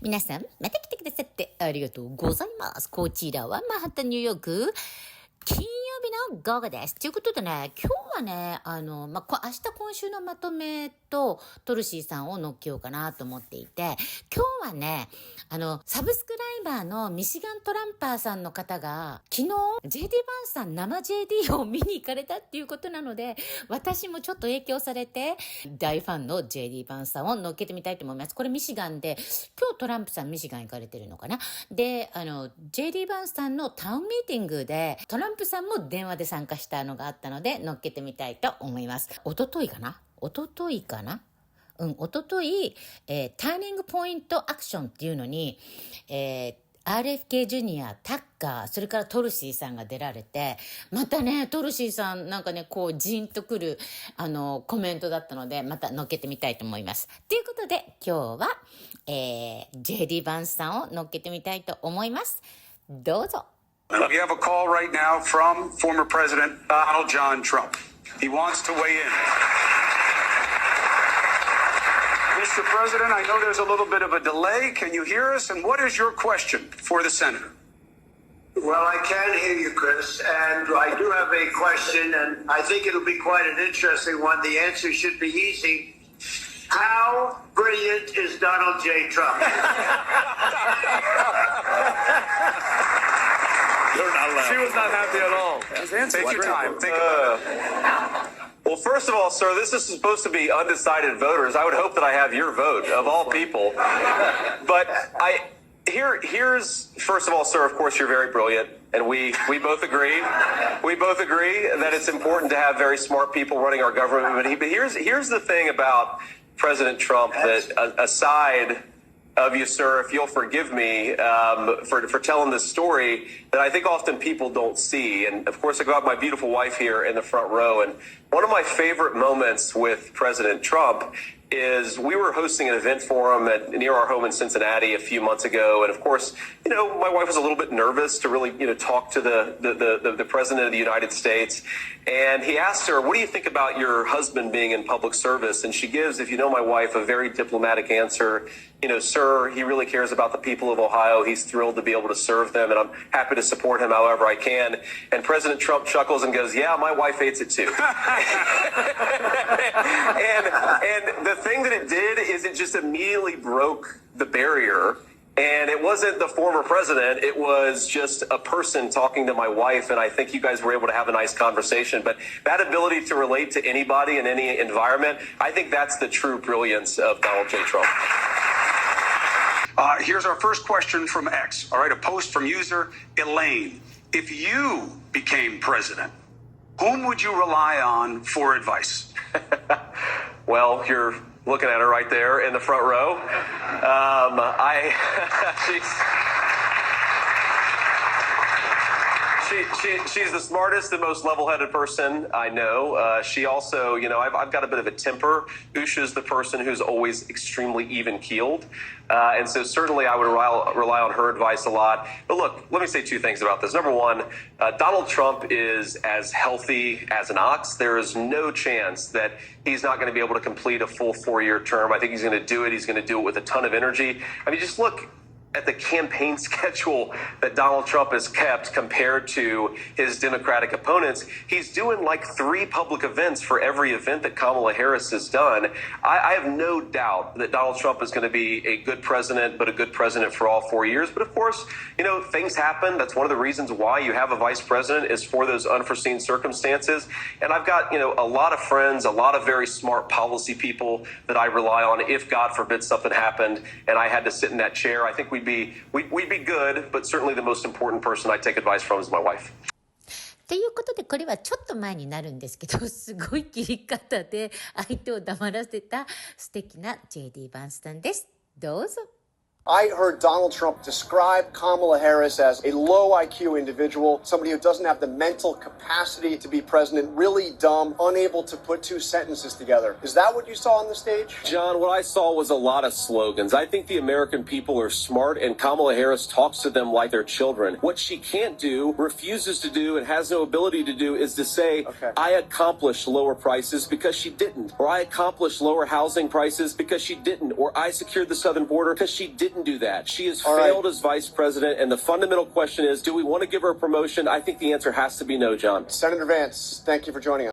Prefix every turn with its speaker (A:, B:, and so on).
A: 皆さん、また来てくださってありがとうございます。こちらはマンハッタンニューヨーク、金曜日の午後です。ということでね、今日はね、明日今週のまとめとトルシーさんを乗っけようかなと思っていて、今日はね、サブスクライバーのミシガントランパーさんの方が、昨日、JD バンスさん生 JD を見に行かれたっていうことなので、私もちょっと影響されて、大ファンの JD バンスさんを乗っけてみたいと思います。これミシガンで、今日トランプさんミシガン行かれてるのかな。で、JD バンスさんのタウンミーティングで、トランプさんも電話で参加したのがあったので、乗っけてみたいと思います。一昨日、ターニングポイントアクションっていうのに、RFK ジュニア、タッカー、それからトルシーさんが出られて、またね、トルシーさんなんかね、こう、ジーンとくる、コメントだったので、また乗っけてみたいと思います。ということで、今日は、JD バンスさんを乗っけてみたいと思います。どうぞ。
B: We have a call right now from former President Donald John Trump. He wants to weigh in. Mr. President, I know there's a little bit of a delay. Can you hear us? And what is your question for the senator?
C: Well, I can hear you, Chris, and I do have a question, and I think it'll be quite an interesting one. The answer should be easy. How brilliant is Donald J. Trump?
D: She was not happy at all.
B: Take your time. Think about it.
D: Well, first of all, sir, this is supposed to be undecided voters. I would hope that I have your vote, of all people. But here's first of all, sir, of course, you're very brilliant. And we both agree. We both agree that it's important to have very smart people running our government. But here's the thing about President Trump that aside of you, sir, if you'll forgive me for telling this story that I think often people don't see. And of course, I got my beautiful wife here in the front row. And one of my favorite moments with President Trump is we were hosting an event for him near our home in Cincinnati a few months ago. And of course, my wife was a little bit nervous to really, talk to the president of the United States. And he asked her, what do you think about your husband being in public service? And she gives, if you know my wife, a very diplomatic answer. Sir, he really cares about the people of Ohio. He's thrilled to be able to serve them, and I'm happy to support him however I can. And President Trump chuckles and goes, yeah, my wife hates it too. and the thing that it did is it just immediately broke the barrier. And it wasn't the former president. It was just a person talking to my wife. And I think you guys were able to have a nice conversation. But that ability to relate to anybody in any environment, I think that's the true brilliance of Donald J. Trump.
B: Here's our first question from X. All right, a post from user Elaine. If you became president, whom would you rely on for advice?
D: Well, you're looking at her right there in the front row. She's the smartest and most level-headed person I know. She also, I've got a bit of a temper. Usha's the person who's always extremely even-keeled. And so certainly I would rely on her advice a lot. But look, let me say two things about this. Number one, Donald Trump is as healthy as an ox. There is no chance that he's not going to be able to complete a full 4-year term. I think he's going to do it. He's going to do it with a ton of energy. I mean, just look at the campaign schedule that Donald Trump has kept compared to his Democratic opponents. He's doing like 3 public events for every event that Kamala Harris has done. I have no doubt that Donald Trump is going to be a good president, but a good president for all 4 years. But of course, things happen. That's one of the reasons why you have a vice president, is for those unforeseen circumstances. And I've got, a lot of friends, a lot of very smart policy people that I rely on if, God forbid, something happened and I had to sit in that chair. I think we'd be good, but certainly the most important person I take advice from is my wife.
A: ということで、これはちょっと前になるんですけど、すごい切り方で相手を黙らせた素敵な JD バンスさんです。どうぞ。
E: I heard Donald Trump describe Kamala Harris as a low IQ individual, somebody who doesn't have the mental capacity to be president, really dumb, unable to put 2 sentences together. Is that what you saw on the stage?
D: John, what I saw was a lot of slogans. I think the American people are smart, and Kamala Harris talks to them like they're children. What she can't do, refuses to do, and has no ability to do is to say, I accomplished lower prices because she didn't, or I accomplished lower housing prices because she didn't, or I secured the southern border because she didn't didn't do that. She has
E: All
D: failed
E: right.
D: as vice president, and the fundamental question is, do we want to give her a promotion? I think the answer has to be no, John.
E: Senator Vance, thank you for joining us.